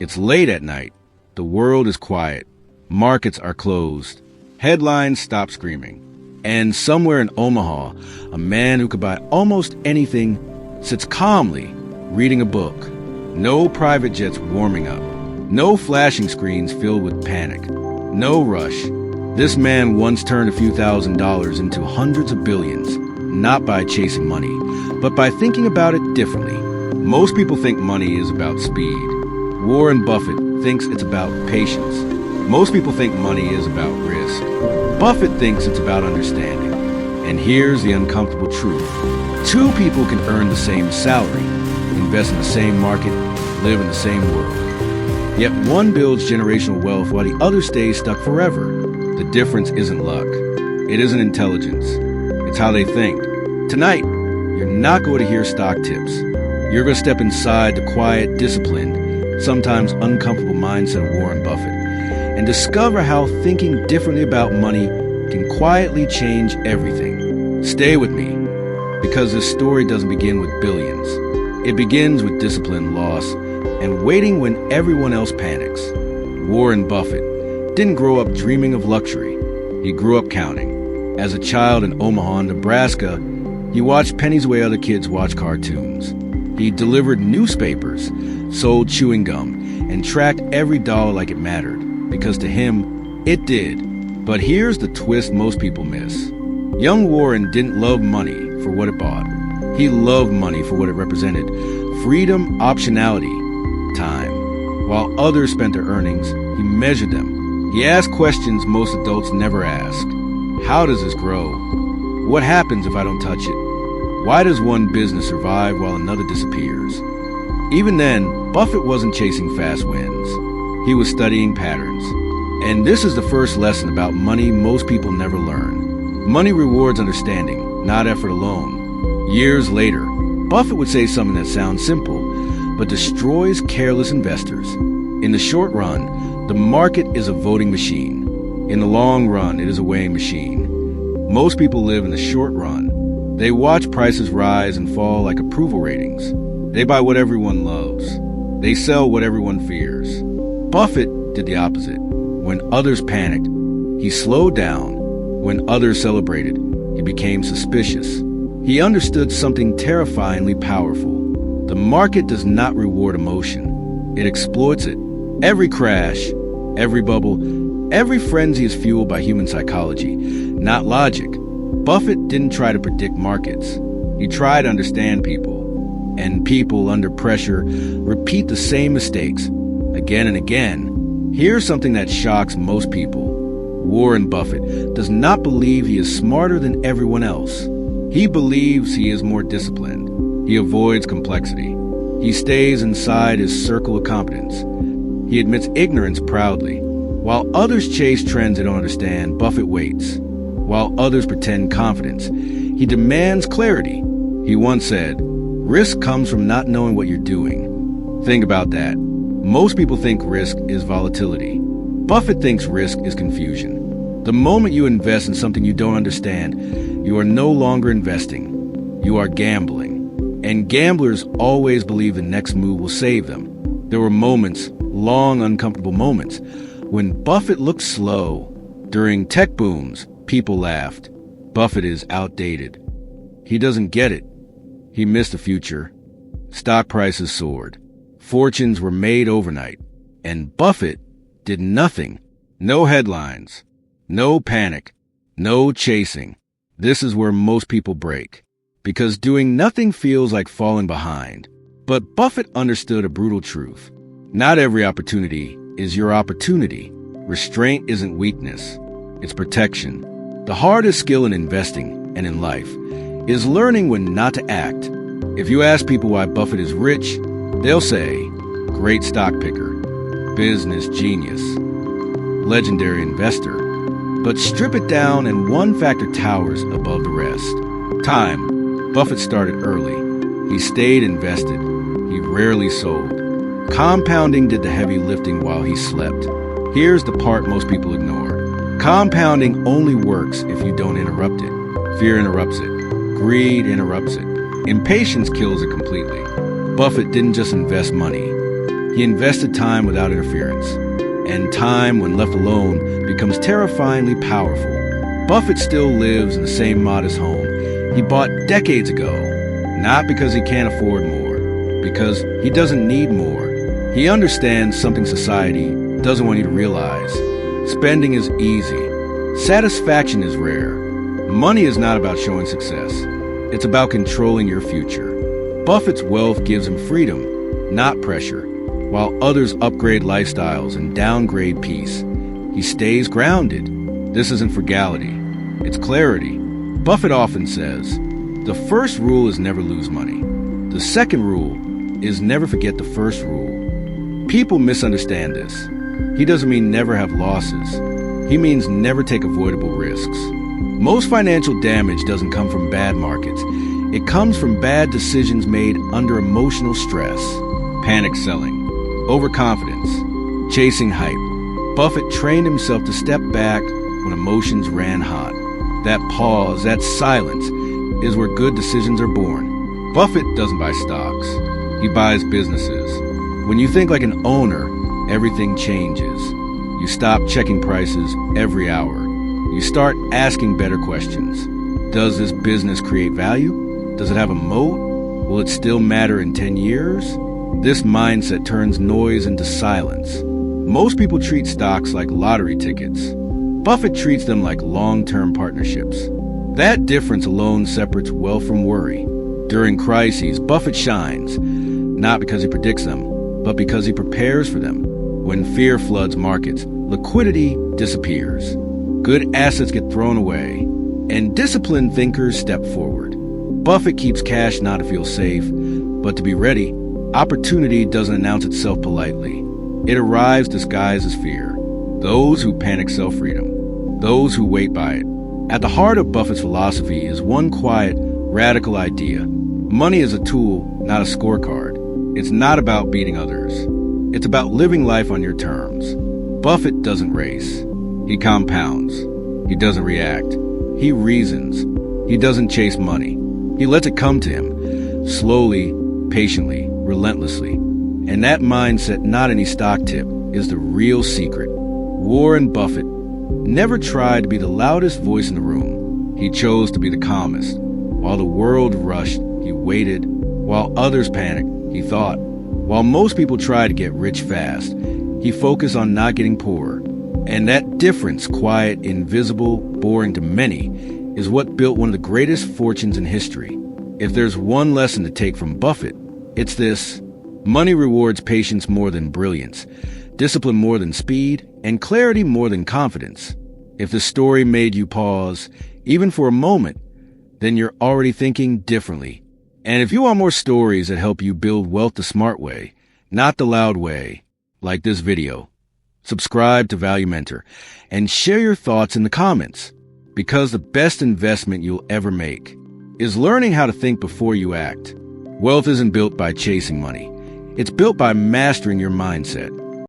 It's late at night. The world is quiet. Markets are closed. Headlines stop screaming. And somewhere in Omaha, a man who could buy almost anything sits calmly reading a book. No private jets warming up. No flashing screens filled with panic. No rush. This man once turned a few $1,000s into hundreds of billions, not by chasing money, but by thinking about it differently. Most people think money is about speed. Warren Buffett thinks it's about patience. Most people think money is about risk. Buffett thinks it's about understanding. And here's the uncomfortable truth. Two people can earn the same salary, invest in the same market, live in the same world. Yet one builds generational wealth while the other stays stuck forever. The difference isn't luck. It isn't intelligence. It's how they think. Tonight, you're not going to hear stock tips. You're going to step inside the quiet, disciplined, sometimes uncomfortable mindset of Warren Buffett and discover how thinking differently about money can quietly change everything. Stay with me, because this story doesn't begin with billions. It begins with discipline, loss, and waiting when everyone else panics. Warren Buffett didn't grow up dreaming of luxury. He grew up counting. As a child in Omaha, Nebraska, he watched pennies away other kids watch cartoons. He delivered newspapers, sold chewing gum, and tracked every dollar like it mattered, because to him, it did. But here's the twist most people miss. Young Warren didn't love money for what it bought. He loved money for what it represented: freedom, optionality, time. While others spent their earnings, he measured them. He asked questions most adults never ask. How does this grow? What happens if I don't touch it? Why does one business survive while another disappears? Even then, Buffett wasn't chasing fast wins. He was studying patterns. And this is the first lesson about money most people never learn. Money rewards understanding, not effort alone. Years later, Buffett would say something that sounds simple, but destroys careless investors. In the short run, the market is a voting machine. In the long run, it is a weighing machine. Most people live in the short run. They watch prices rise and fall like approval ratings. They buy what everyone loves. They sell what everyone fears. Buffett did the opposite. When others panicked, he slowed down. When others celebrated, he became suspicious. He understood something terrifyingly powerful. The market does not reward emotion. It exploits it. Every crash, every bubble, every frenzy is fueled by human psychology, not logic. Buffett didn't try to predict markets. He tried to understand people. And people under pressure repeat the same mistakes again and again. Here's something that shocks most people. Warren Buffett does not believe he is smarter than everyone else. He believes he is more disciplined. He avoids complexity. He stays inside his circle of competence. He admits ignorance proudly. While others chase trends they don't understand, Buffett waits. While others pretend confidence, he demands clarity. He once said, "Risk comes from not knowing what you're doing." Think about that. Most people think risk is volatility. Buffett thinks risk is confusion. The moment you invest in something you don't understand, you are no longer investing. You are gambling. And gamblers always believe the next move will save them. There were moments, long, uncomfortable moments, when Buffett looked slow. During tech booms, people laughed. Buffett is outdated. He doesn't get it. He missed the future. Stock prices soared. Fortunes were made overnight. And Buffett did nothing. No headlines. No panic. No chasing. This is where most people break. Because doing nothing feels like falling behind. But Buffett understood a brutal truth. Not every opportunity is your opportunity. Restraint isn't weakness. It's protection. The hardest skill in investing and in life is learning when not to act. If you ask people why Buffett is rich, they'll say, great stock picker, business genius, legendary investor. But strip it down and one factor towers above the rest. Time. Buffett started early. He stayed invested. He rarely sold. Compounding did the heavy lifting while he slept. Here's the part most people ignore. Compounding only works if you don't interrupt it. Fear interrupts it. Greed interrupts it. Impatience kills it completely. Buffett didn't just invest money. He invested time without interference. And time, when left alone, becomes terrifyingly powerful. Buffett still lives in the same modest home he bought decades ago, not because he can't afford more, because he doesn't need more. He understands something society doesn't want you to realize. Spending is easy. Satisfaction is rare. Money is not about showing success. It's about controlling your future. Buffett's wealth gives him freedom, not pressure. While others upgrade lifestyles and downgrade peace, he stays grounded. This isn't frugality. It's clarity. Buffett often says, the first rule is never lose money. The second rule is never forget the first rule. People misunderstand this. He doesn't mean never have losses. He means never take avoidable risks. Most financial damage doesn't come from bad markets. It comes from bad decisions made under emotional stress. Panic selling, overconfidence, chasing hype. Buffett trained himself to step back when emotions ran hot. That pause, that silence, is where good decisions are born. Buffett doesn't buy stocks. He buys businesses. When you think like an owner, everything changes. You stop checking prices every hour. You start asking better questions. Does this business create value? Does it have a moat? Will it still matter in 10 years? This mindset turns noise into silence. Most people treat stocks like lottery tickets. Buffett treats them like long-term partnerships. That difference alone separates wealth from worry. During crises, Buffett shines, not because he predicts them, but because he prepares for them. When fear floods markets, liquidity disappears. Good assets get thrown away, and disciplined thinkers step forward. Buffett keeps cash not to feel safe, but to be ready. Opportunity doesn't announce itself politely. It arrives disguised as fear. Those who panic sell freedom. Those who wait buy it. At the heart of Buffett's philosophy is one quiet, radical idea. Money is a tool, not a scorecard. It's not about beating others. It's about living life on your terms. Buffett doesn't race. He compounds. He doesn't react. He reasons. He doesn't chase money. He lets it come to him, slowly, patiently, relentlessly. And that mindset, not any stock tip, is the real secret. Warren Buffett never tried to be the loudest voice in the room. He chose to be the calmest. While the world rushed, he waited. While others panicked, he thought. While most people try to get rich fast, he focused on not getting poorer. And that difference, quiet, invisible, boring to many, is what built one of the greatest fortunes in history. If there's one lesson to take from Buffett, it's this. Money rewards patience more than brilliance, discipline more than speed, and clarity more than confidence. If the story made you pause, even for a moment, then you're already thinking differently. And if you want more stories that help you build wealth the smart way, not the loud way, like this video, subscribe to Value Mentor and share your thoughts in the comments. Because the best investment you'll ever make is learning how to think before you act. Wealth isn't built by chasing money. It's built by mastering your mindset.